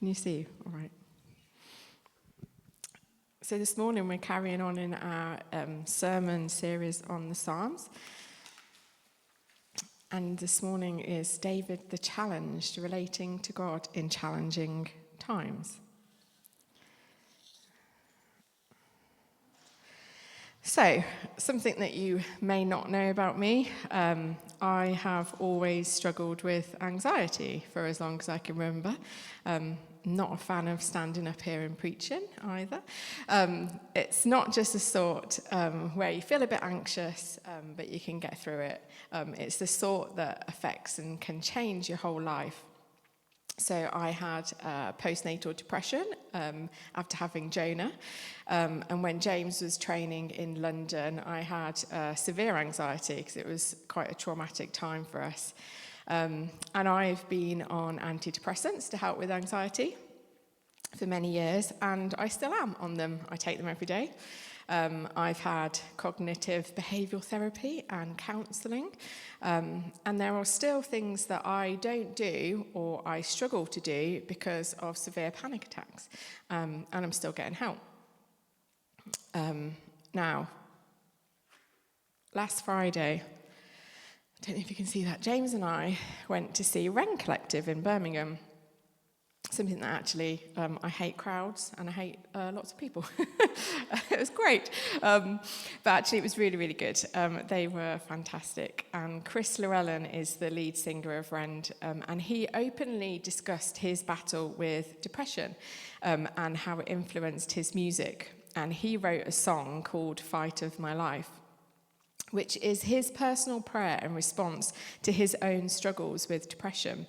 Can you see? All right. So this morning we're carrying on in our sermon series on the Psalms. And this morning is David the Challenged, relating to God in challenging times. So, something that you may not know about me, I have always struggled with anxiety for as long as I can remember. Not a fan of standing up here and preaching either. It's not just a sort where you feel a bit anxious, but you can get through it. It's the sort that affects and can change your whole life. So I had postnatal depression after having Jonah. And when James was training in London, I had severe anxiety because it was quite a traumatic time for us. And I've been on antidepressants to help with anxiety for many years, and I still am on them. I take them every day. I've had cognitive behavioural therapy and counselling, and there are still things that I don't do or I struggle to do because of severe panic attacks, and I'm still getting help. Now, last Friday, I don't know if you can see that, James and I went to see Rend Collective in Birmingham. Something that actually, I hate crowds and I hate lots of people. It was great. But actually it was really, really good. They were fantastic. And Chris Llewellyn is the lead singer of Rend, and he openly discussed his battle with depression and how it influenced his music. And he wrote a song called Fight of My Life, which is his personal prayer and response to his own struggles with depression.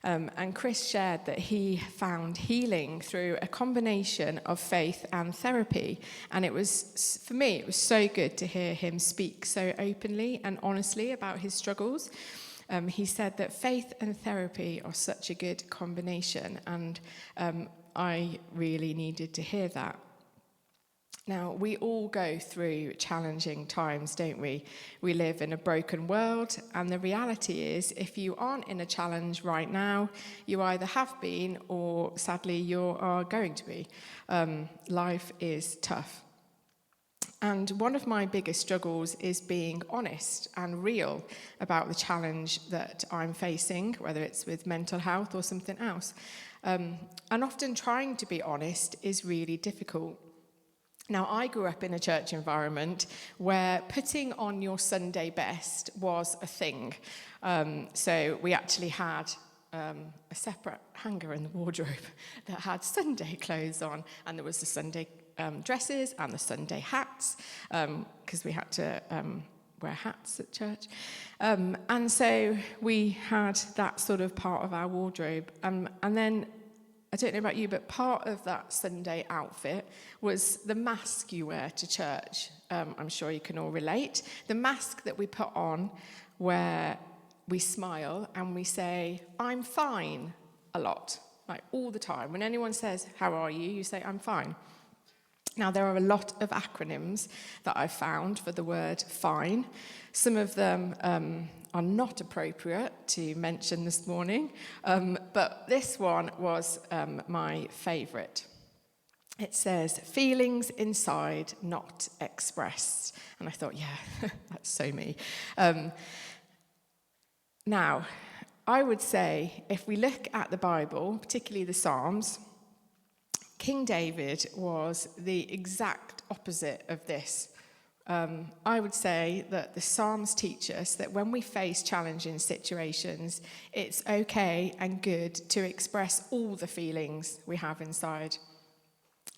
And Chris shared that he found healing through a combination of faith and therapy. And it was, for me, it was so good to hear him speak so openly and honestly about his struggles. He said that faith and therapy are such a good combination, and I really needed to hear that. Now, we all go through challenging times, don't we? We live in a broken world, and the reality is, if you aren't in a challenge right now, you either have been or, sadly, you are going to be. Life is tough. And one of my biggest struggles is being honest and real about the challenge that I'm facing, whether it's with mental health or something else. And often trying to be honest is really difficult. Now, I grew up in a church environment where putting on your Sunday best was a thing. So we actually had a separate hanger in the wardrobe that had Sunday clothes on, and there was the Sunday dresses and the Sunday hats, because we had to wear hats at church. And so we had that sort of part of our wardrobe. And then, I don't know about you, but part of that Sunday outfit was the mask you wear to church. I'm sure you can all relate. The mask that we put on where we smile and we say, "I'm fine," a lot, like all the time. When anyone says, "How are you?" you say, "I'm fine." Now, there are a lot of acronyms that I've found for the word fine. Some of them are not appropriate to mention this morning, but this one was my favourite. It says, "Feelings inside, not expressed." And I thought, yeah, that's so me. Now, I would say, if we look at the Bible, particularly the Psalms, King David was the exact opposite of this. I would say that the Psalms teach us that when we face challenging situations, it's okay and good to express all the feelings we have inside.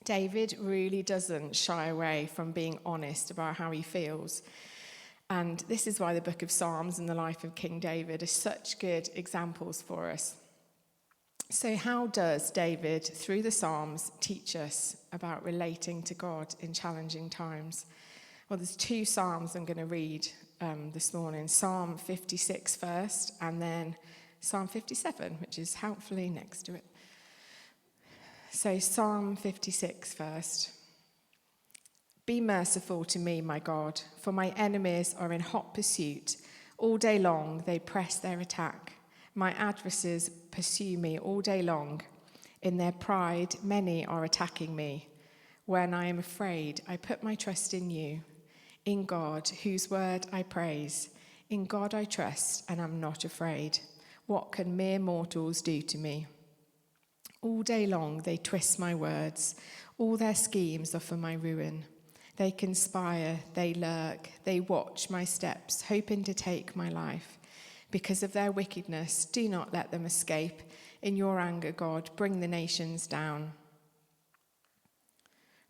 David really doesn't shy away from being honest about how he feels. And this is why the book of Psalms and the life of King David are such good examples for us. So how does David, through the Psalms, teach us about relating to God in challenging times? Well, there's two Psalms I'm going to read this morning. Psalm 56 first, and then Psalm 57, which is helpfully next to it. So Psalm 56 first. "Be merciful to me, my God, for my enemies are in hot pursuit. All day long they press their attack. My adversaries pursue me all day long. In their pride, many are attacking me. When I am afraid, I put my trust in you. In God, whose word I praise. In God I trust and am not afraid. What can mere mortals do to me? All day long they twist my words. All their schemes are for my ruin. They conspire, they lurk, they watch my steps, hoping to take my life. Because of their wickedness, do not let them escape. In your anger, God, bring the nations down.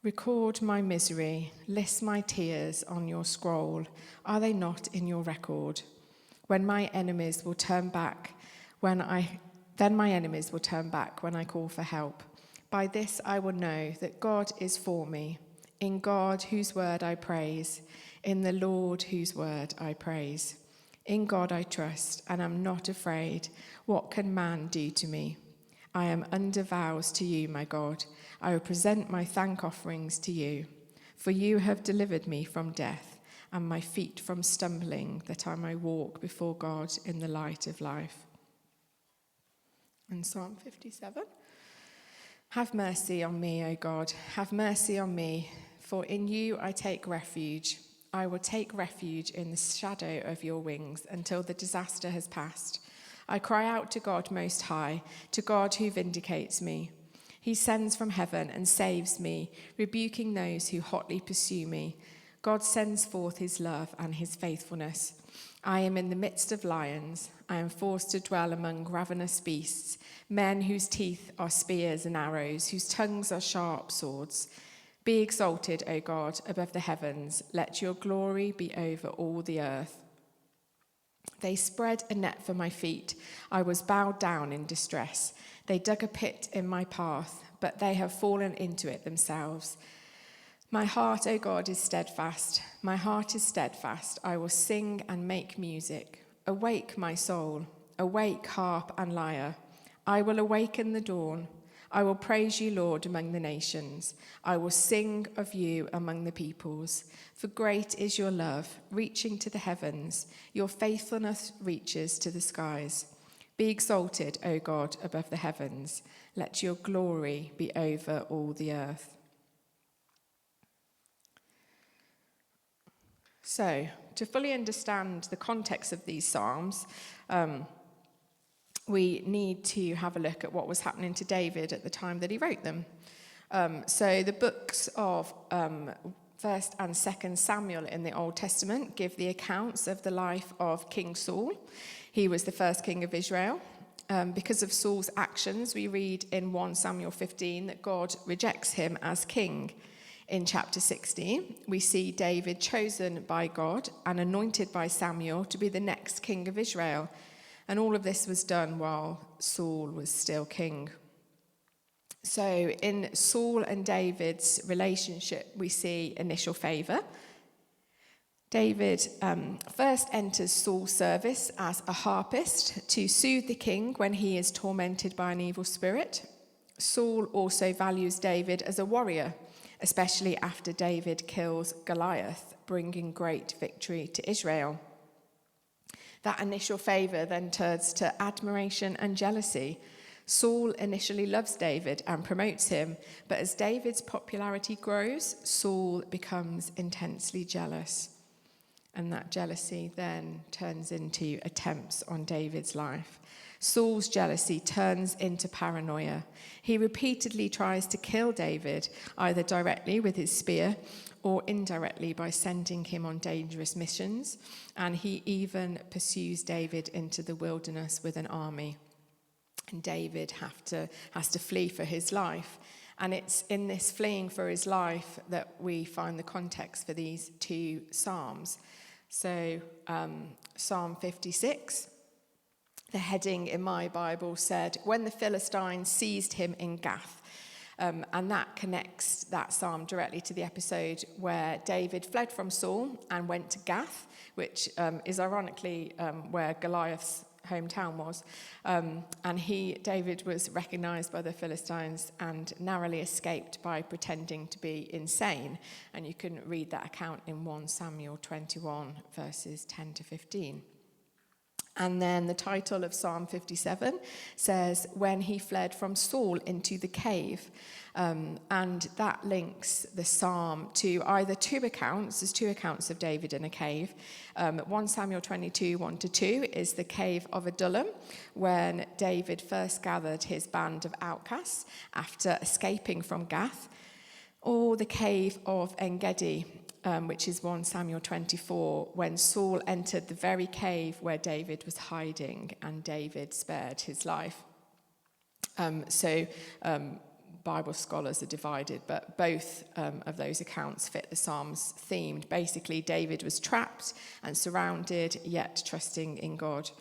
Record my misery, list my tears on your scroll. Are they not in your record? When my enemies will turn back, then my enemies will turn back when I call for help. By this I will know that God is for me. In God, whose word I praise. In the Lord, whose word I praise. In God I trust and am not afraid. What can man do to me? I am under vows to you, my God. I will present my thank offerings to you. For you have delivered me from death and my feet from stumbling, that I may walk before God in the light of life. And Psalm 57. Have mercy on me, O God. Have mercy on me, for in you I take refuge. I will take refuge in the shadow of your wings until the disaster has passed. I cry out to God Most High, to God who vindicates me. He sends from heaven and saves me, rebuking those who hotly pursue me. God sends forth his love and his faithfulness. I am in the midst of lions. I am forced to dwell among ravenous beasts, men whose teeth are spears and arrows, whose tongues are sharp swords. Be exalted, O God, above the heavens. Let your glory be over all the earth. They spread a net for my feet. I was bowed down in distress. They dug a pit in my path, but they have fallen into it themselves. My heart, O God, is steadfast. My heart is steadfast. I will sing and make music. Awake, my soul. Awake, harp and lyre. I will awaken the dawn. I will praise you, Lord, among the nations. I will sing of you among the peoples. For great is your love, reaching to the heavens. Your faithfulness reaches to the skies. Be exalted, O God, above the heavens. Let your glory be over all the earth. So, to fully understand the context of these psalms, we need to have a look at what was happening to David at the time that he wrote them. So the books of 1st and 2nd Samuel in the Old Testament give the accounts of the life of King Saul. He was the first king of Israel. Because of Saul's actions, we read in 1 Samuel 15 that God rejects him as king. In chapter 16, we see David chosen by God and anointed by Samuel to be the next king of Israel. And all of this was done while Saul was still king. So in Saul and David's relationship, we see initial favour. David first enters Saul's service as a harpist to soothe the king when he is tormented by an evil spirit. Saul also values David as a warrior, especially after David kills Goliath, bringing great victory to Israel. That initial favour then turns to admiration and jealousy. Saul initially loves David and promotes him, but as David's popularity grows, Saul becomes intensely jealous. And that jealousy then turns into attempts on David's life. Saul's jealousy turns into paranoia. He repeatedly tries to kill David, either directly with his spear or indirectly by sending him on dangerous missions. And he even pursues David into the wilderness with an army. And David has to flee for his life. And it's in this fleeing for his life that we find the context for these two psalms. So Psalm 56, the heading in my Bible said, "When the Philistines seized him in Gath." And that connects that psalm directly to the episode where David fled from Saul and went to Gath, which is ironically where Goliath's hometown was. And David was recognized by the Philistines and narrowly escaped by pretending to be insane. And you can read that account in 1 Samuel 21, verses 10 to 15. And then the title of Psalm 57 says, when he fled from Saul into the cave. And that links the psalm to either two accounts. There's two accounts of David in a cave. 1 Samuel 22, 1-2 is the cave of Adullam, when David first gathered his band of outcasts after escaping from Gath. Or the cave of En-gedi, which is 1 Samuel 24, when Saul entered the very cave where David was hiding and David spared his life. Bible scholars are divided, but both of those accounts fit the Psalms themed. Basically, David was trapped and surrounded, yet trusting in God.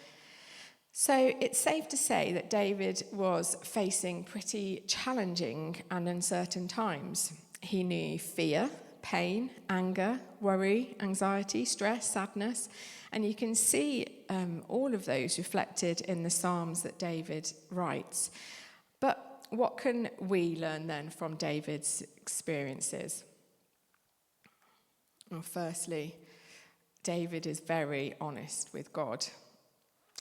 So it's safe to say that David was facing pretty challenging and uncertain times. He knew fear, pain, anger, worry, anxiety, stress, sadness, and you can see all of those reflected in the Psalms that David writes. But what can we learn then from David's experiences? Well, firstly, David is very honest with God.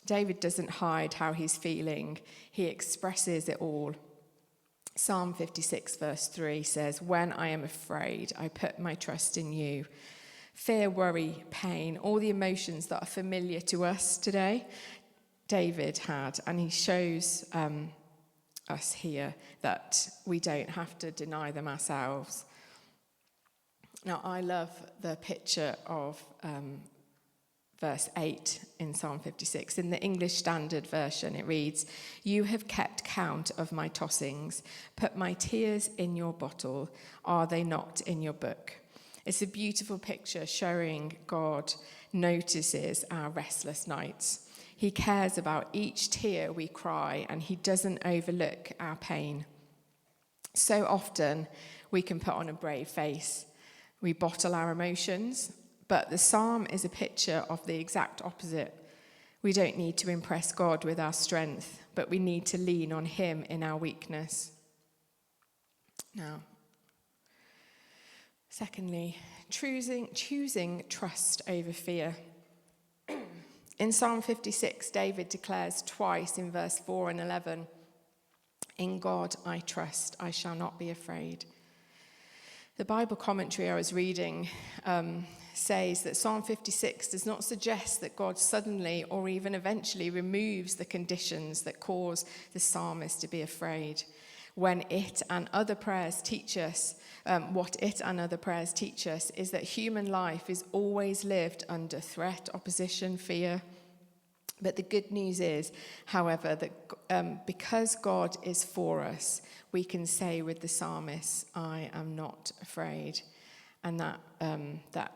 David doesn't hide how he's feeling, he expresses it all. Psalm 56 verse 3 says, when I am afraid, I put my trust in you. Fear, worry, pain, all the emotions that are familiar to us today, David had, and he shows us here that we don't have to deny them ourselves. Now, I love the picture of verse 8 in Psalm 56. In the English Standard Version, it reads, you have kept count of my tossings, put my tears in your bottle, are they not in your book? It's a beautiful picture showing God notices our restless nights. He cares about each tear we cry, and he doesn't overlook our pain. So often we can put on a brave face. We bottle our emotions, but the psalm is a picture of the exact opposite. We don't need to impress God with our strength, but we need to lean on him in our weakness. Now, secondly, choosing trust over fear. In Psalm 56, David declares twice in verse 4 and 11, in God I trust, I shall not be afraid. The Bible commentary I was reading says that Psalm 56 does not suggest that God suddenly or even eventually removes the conditions that cause the psalmist to be afraid. When it and other prayers teach us, what it and other prayers teach us is that human life is always lived under threat, opposition, fear. But the good news is, however, that because God is for us, we can say with the psalmist, I am not afraid. And that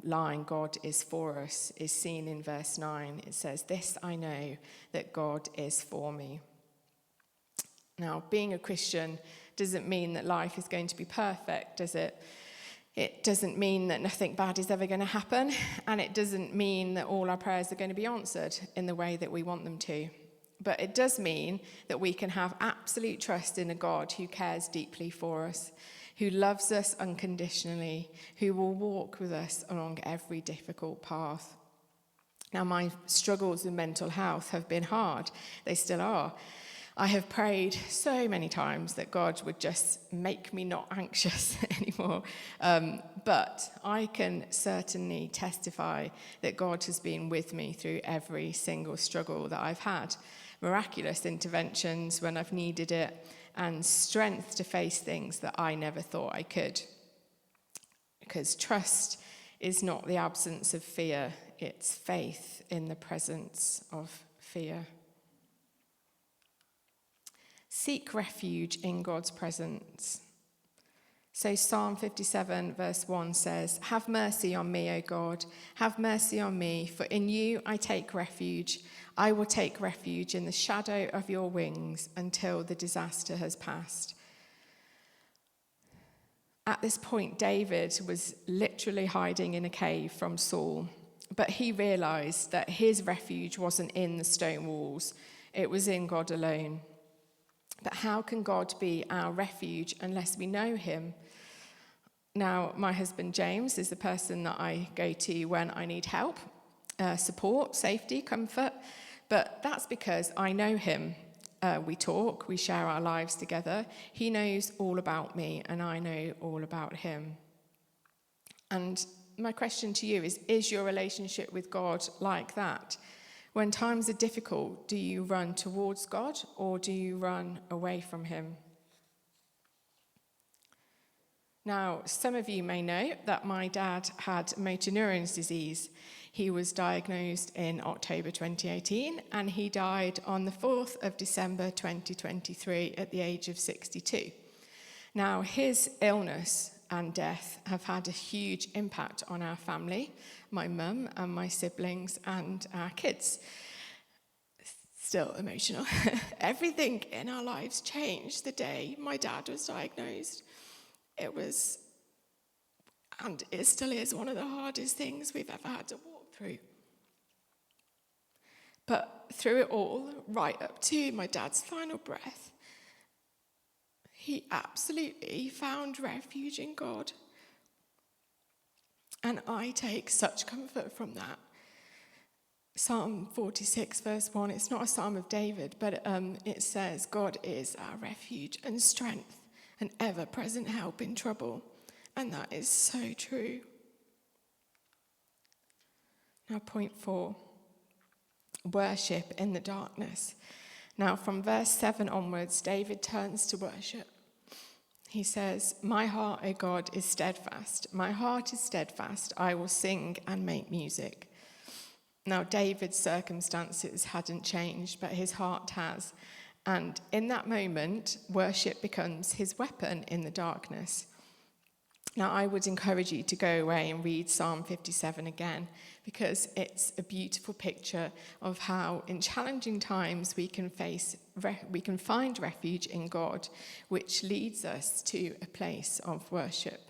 line, God is for us, is seen in verse 9. It says, this I know, that God is for me. Now, being a Christian doesn't mean that life is going to be perfect, does it? It doesn't mean that nothing bad is ever going to happen, and it doesn't mean that all our prayers are going to be answered in the way that we want them to. But it does mean that we can have absolute trust in a God who cares deeply for us, who loves us unconditionally, who will walk with us along every difficult path. Now, my struggles with mental health have been hard. They still are. I have prayed so many times that God would just make me not anxious anymore. But I can certainly testify that God has been with me through every single struggle that I've had. Miraculous interventions when I've needed it, and strength to face things that I never thought I could. Because trust is not the absence of fear, it's faith in the presence of fear. Seek refuge in God's presence. So Psalm 57 verse 1 says, have mercy on me, O God, have mercy on me, for in you I take refuge. I will take refuge in the shadow of your wings until the disaster has passed. At this point, David was literally hiding in a cave from Saul, but he realized that his refuge wasn't in the stone walls, it was in God alone. But how can God be our refuge unless we know him? Now, my husband James is the person that I go to when I need help. support, safety, comfort, but that's because I know him. We talk, we share our lives together. He knows all about me, and I know all about him. And my question to you is your relationship with God like that? When times are difficult, do you run towards God or do you run away from him? Now, some of you may know that my dad had motor neurons disease. He was diagnosed in October 2018 and he died on the 4th of December 2023 at the age of 62. Now, his illness and death have had a huge impact on our family, my mum and my siblings and our kids. Still emotional. Everything in our lives changed the day my dad was diagnosed. It was, and it still is, one of the hardest things we've ever had to walk through. But through it all, right up to my dad's final breath, he absolutely found refuge in God. And I take such comfort from that. Psalm 46, verse 1, it's not a psalm of David, but it says, God is our refuge and strength, an ever-present help in trouble. And that is so true. Now, point 4, worship in the darkness. Now, from verse 7 onwards, David turns to worship. He says, my heart, O God, is steadfast. My heart is steadfast. I will sing and make music. Now, David's circumstances hadn't changed, but his heart has. And in that moment, worship becomes his weapon in the darkness. Now, I would encourage you to go away and read Psalm 57 again, because it's a beautiful picture of how in challenging times we can find refuge in God, which leads us to a place of worship.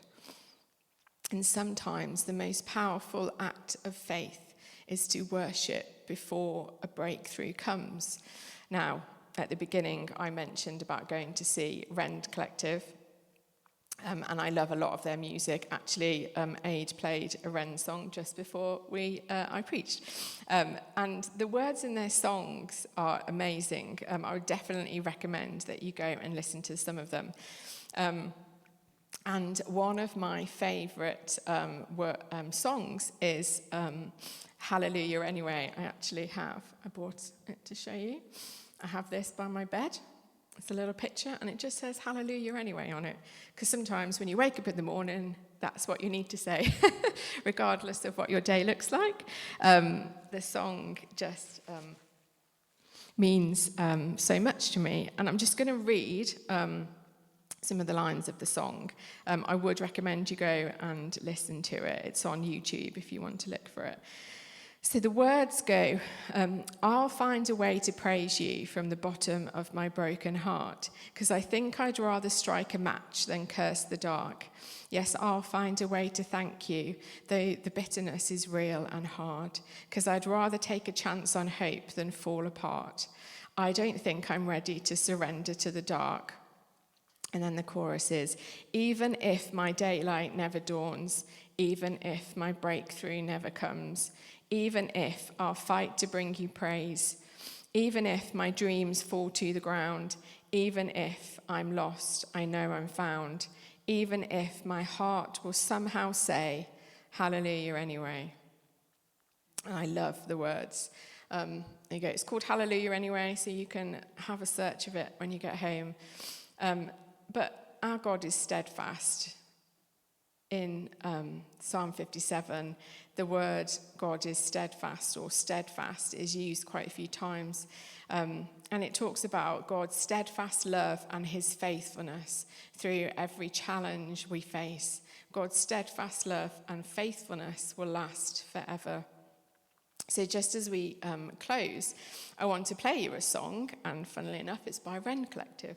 And sometimes the most powerful act of faith is to worship before a breakthrough comes. Now, at the beginning, I mentioned about going to see Rend Collective, and I love a lot of their music. Actually, Aid played a Rend song just before I preached. And the words in their songs are amazing. I would definitely recommend that you go and listen to some of them. And one of my favourite songs is Hallelujah Anyway. I bought it to show you. I have this by my bed. It's a little picture, and it just says Hallelujah Anyway on it. Because sometimes when you wake up in the morning, that's what you need to say, regardless of what your day looks like. The song just means so much to me. And I'm just going to read some of the lines of the song. I would recommend you go and listen to it. It's on YouTube if you want to look for it. So the words go, I'll find a way to praise you from the bottom of my broken heart, because I think I'd rather strike a match than curse the dark. Yes, I'll find a way to thank you, though the bitterness is real and hard, because I'd rather take a chance on hope than fall apart. I don't think I'm ready to surrender to the dark. And then the chorus is, even if my daylight never dawns, even if my breakthrough never comes, even if I'll fight to bring you praise, even if my dreams fall to the ground, even if I'm lost, I know I'm found, even if my heart will somehow say, Hallelujah Anyway. And I love the words. There you go. It's called Hallelujah Anyway, so you can have a search of it when you get home. But our God is steadfast. In Psalm 57, the word God is steadfast or steadfast is used quite a few times. And it talks about God's steadfast love and his faithfulness through every challenge we face. God's steadfast love and faithfulness will last forever. So just as we close, I want to play you a song, and funnily enough, it's by Rend Collective.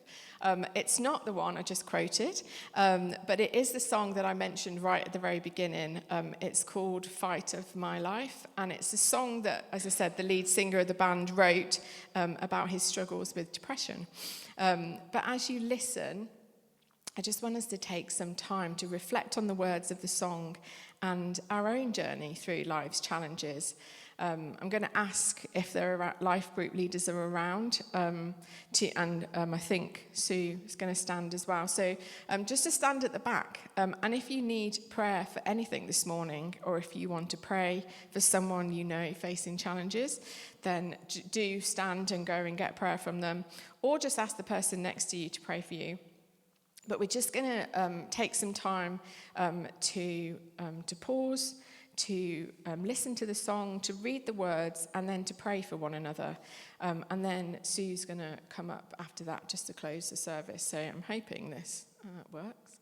It's not the one I just quoted, but it is the song that I mentioned right at the very beginning. It's called Fight of My Life, and it's a song that, as I said, the lead singer of the band wrote about his struggles with depression. But as you listen, I just want us to take some time to reflect on the words of the song and our own journey through life's challenges. I'm going to ask if there are life group leaders are around, and I think Sue is going to stand as well. So just to stand at the back, and if you need prayer for anything this morning, or if you want to pray for someone you know facing challenges, then do stand and go and get prayer from them, or just ask the person next to you to pray for you. But we're just going to take some time to pause, to listen to the song, to read the words, and then to pray for one another. And then Sue's going to come up after that just to close the service. So I'm hoping this works.